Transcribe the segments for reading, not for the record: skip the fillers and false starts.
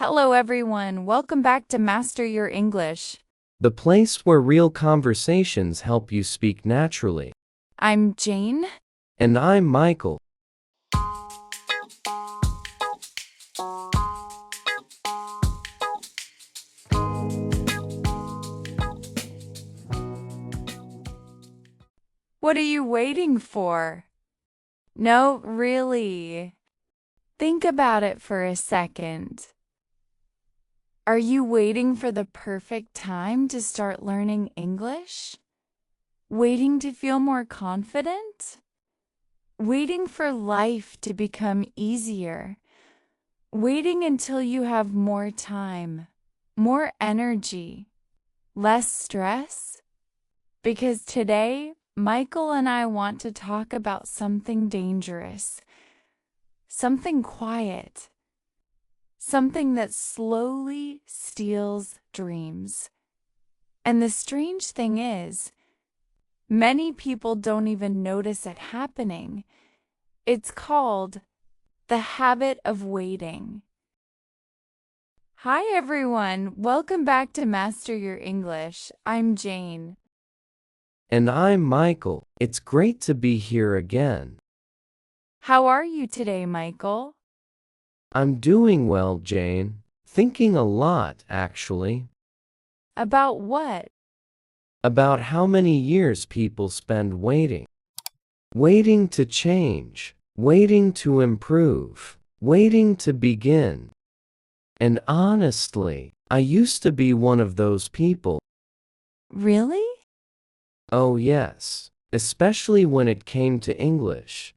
Hello, everyone. Welcome back to Master Your English. The place where real conversations help you speak naturally. I'm Jane. And I'm Michael. What are you waiting for? No, really. Think about it for a second. Are you waiting for the perfect time to start learning English? Waiting to feel more confident? Waiting for life to become easier? Waiting until you have more time, more energy, less stress? Because today, Michael and I want to talk about something dangerous, something quiet, something that slowly steals dreams. And the strange thing is, many people don't even notice it happening. It's called the habit of waiting. Hi everyone, welcome back to Master Your English. I'm Jane. And I'm Michael. It's great to be here again. How are you today, Michael? I'm doing well, Jane. Thinking a lot, actually. About what? About how many years people spend waiting. Waiting to change. Waiting to improve. Waiting to begin. And honestly, I used to be one of those people. Really? Oh yes, especially when it came to English.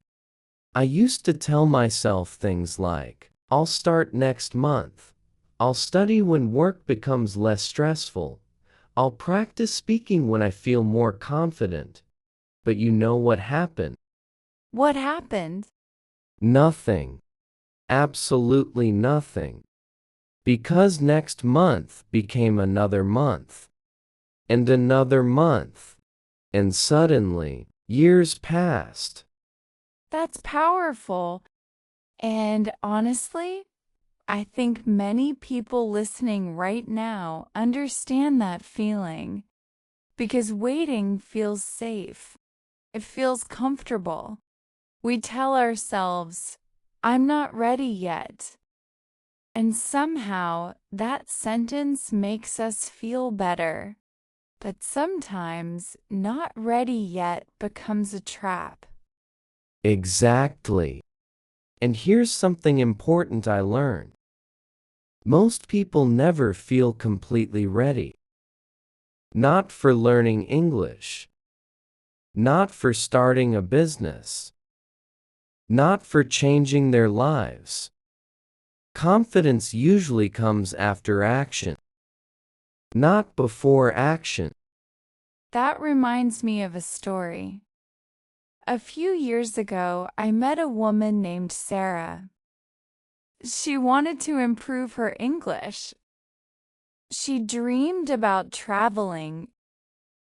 I used to tell myself things like, I'll start next month. I'll study when work becomes less stressful. I'll practice speaking when I feel more confident. But you know what happened? What happened? Nothing. Absolutely nothing. Because next month became another month. And another month. And suddenly, years passed. That's powerful. And honestly, I think many people listening right now understand that feeling. Because waiting feels safe. It feels comfortable. We tell ourselves, I'm not ready yet. And somehow that sentence makes us feel better. But sometimes not ready yet becomes a trap. Exactly. And here's something important I learned. Most people never feel completely ready. Not for learning English. Not for starting a business. Not for changing their lives. Confidence usually comes after action. Not before action. That reminds me of a story. A few years ago, I met a woman named Sarah. She wanted to improve her English. She dreamed about traveling.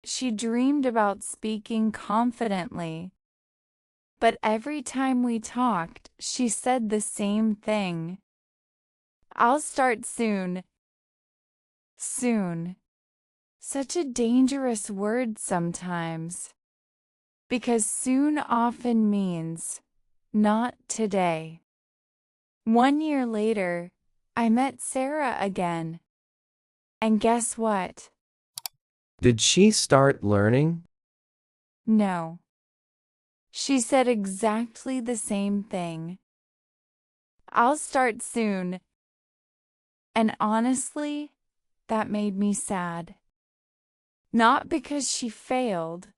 She dreamed about speaking confidently. But every time we talked, she said the same thing. I'll start soon. Soon. Such a dangerous word sometimes. Because soon often means not today. 1 year later, I met Sarah again. And guess what? Did she start learning? No. She said exactly the same thing. I'll start soon. And honestly, that made me sad. Not because she failed,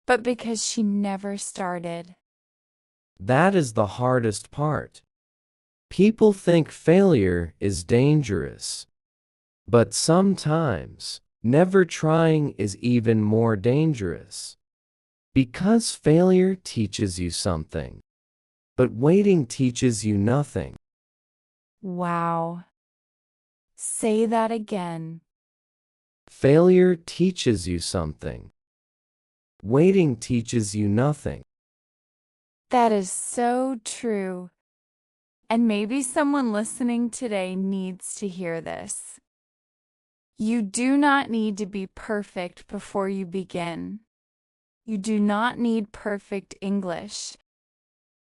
but because she never started. That is the hardest part. People think failure is dangerous. But sometimes, never trying is even more dangerous. Because failure teaches you something. But waiting teaches you nothing. Wow. Say that again. Failure teaches you something. Waiting teaches you nothing. That is so true. And maybe someone listening today needs to hear this. You do not need to be perfect before you begin. You do not need perfect English.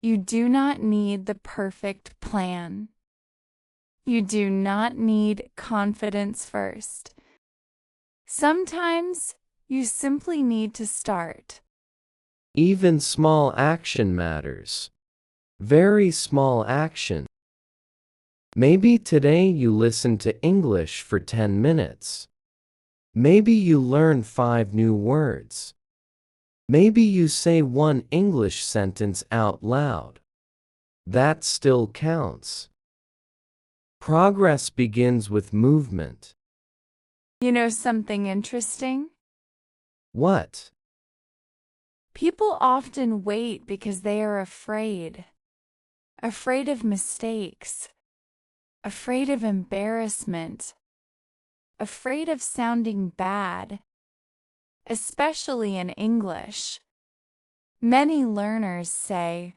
You do not need the perfect plan. You do not need confidence first. Sometimes you simply need to start. Even small action matters. Very small action. Maybe today you listen to English for 10 minutes. Maybe you learn 5 new words. Maybe you say one English sentence out loud. That still counts. Progress begins with movement. You know something interesting? What? People often wait because they are afraid. Afraid of mistakes. Afraid of embarrassment. Afraid of sounding bad. Especially in English. Many learners say,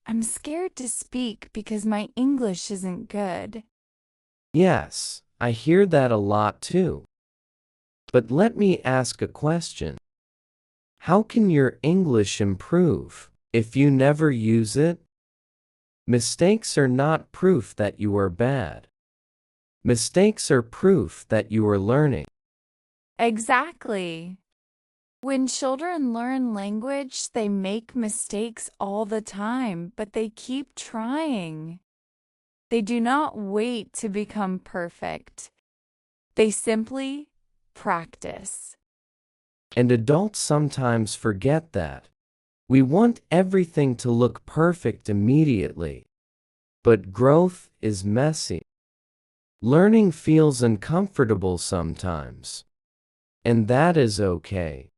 "I'm scared to speak because my English isn't good." Yes, I hear that a lot too. But let me ask a question. How can your English improve if you never use it? Mistakes are not proof that you are bad. Mistakes are proof that you are learning. Exactly. When children learn language, they make mistakes all the time, but they keep trying. They do not wait to become perfect. They simply practice. And adults sometimes forget that. We want everything to look perfect immediately. But growth is messy. Learning feels uncomfortable sometimes. And that is okay.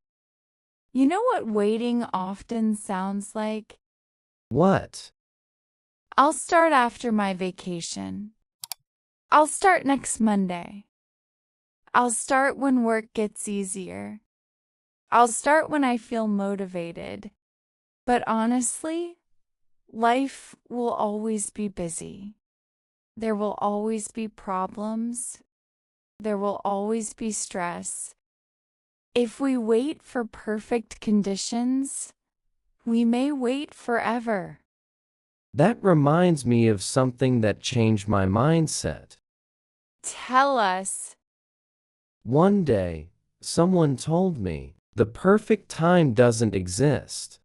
You know what waiting often sounds like? What? I'll start after my vacation. I'll start next Monday. I'll start when work gets easier. I'll start when I feel motivated. But honestly, life will always be busy. There will always be problems. There will always be stress. If we wait for perfect conditions, we may wait forever. That reminds me of something that changed my mindset. Tell us. One day, someone told me, the perfect time doesn't exist.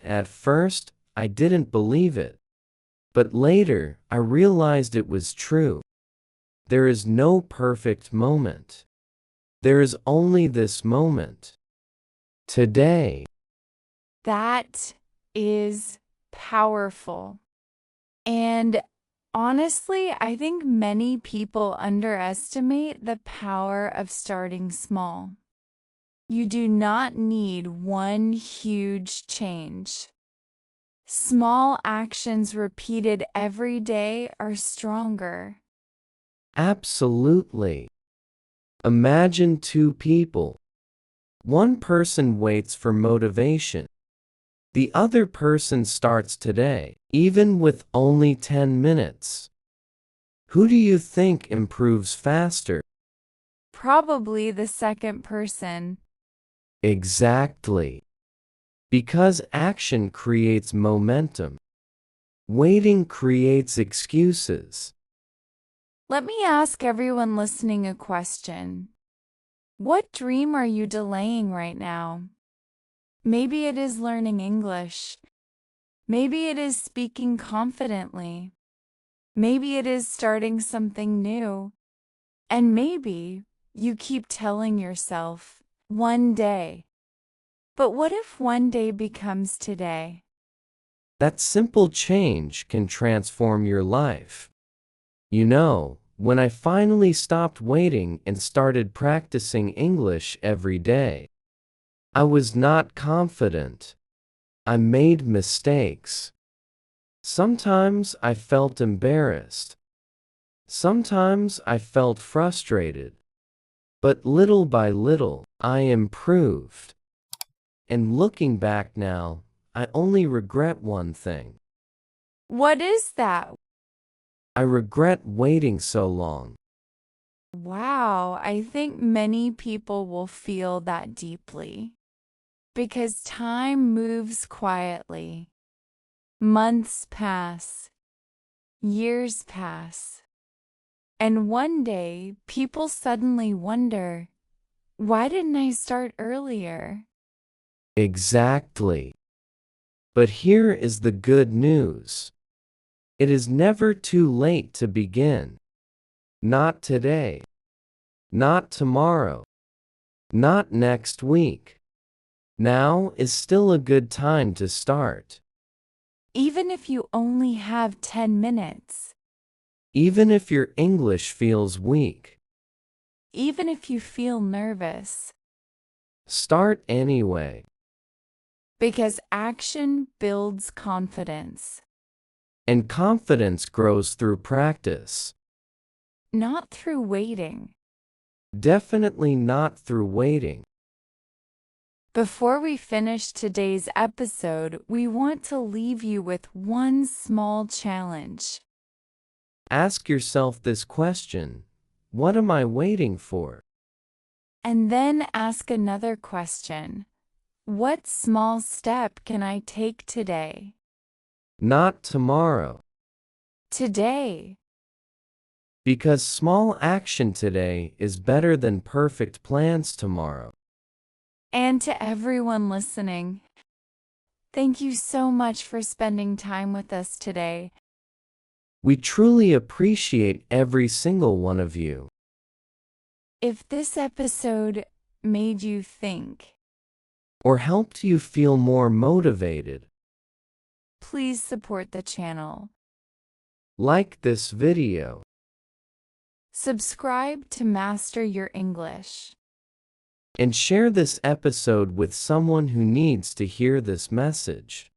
At first, I didn't believe it. But later, I realized it was true. There is no perfect moment. There is only this moment. Today. That is powerful. And honestly, I think many people underestimate the power of starting small. You do not need one huge change. Small actions repeated every day are stronger. Absolutely. Imagine 2 people. One person waits for motivation. The other person starts today, even with only 10 minutes. Who do you think improves faster? Probably the second person. Exactly. Because action creates momentum. Waiting creates excuses. Let me ask everyone listening a question. What dream are you delaying right now? Maybe it is learning English. Maybe it is speaking confidently. Maybe it is starting something new. And maybe you keep telling yourself, one day. But what if one day becomes today? That simple change can transform your life. You know, when I finally stopped waiting and started practicing English every day, I was not confident. I made mistakes. Sometimes I felt embarrassed. Sometimes I felt frustrated. But little by little, I improved. And looking back now, I only regret one thing. What is that? I regret waiting so long. Wow, I think many people will feel that deeply. Because time moves quietly. Months pass. Years pass. And one day, people suddenly wonder, why didn't I start earlier? Exactly. But here is the good news. It is never too late to begin. Not today. Not tomorrow. Not next week. Now is still a good time to start. Even if you only have 10 minutes. Even if your English feels weak. Even if you feel nervous. Start anyway. Because action builds confidence. And confidence grows through practice. Not through waiting. Definitely not through waiting. Before we finish today's episode, we want to leave you with one small challenge. Ask yourself this question: what am I waiting for? And then ask another question. What small step can I take today? Not tomorrow. Today. Because small action today is better than perfect plans tomorrow. And to everyone listening, thank you so much for spending time with us today. We truly appreciate every single one of you. If this episode made you think, or helped you feel more motivated, please support the channel. like this video. Subscribe to master your English. And share this episode with someone who needs to hear this message.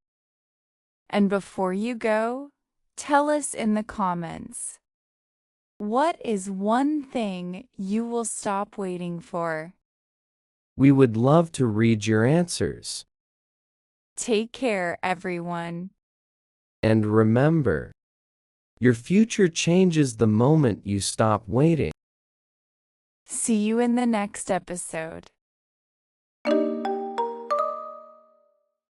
And before you go, tell us in the comments, what is one thing you will stop waiting for? We would love to read your answers. Take care, everyone. And remember, your future changes the moment you stop waiting. See you in the next episode.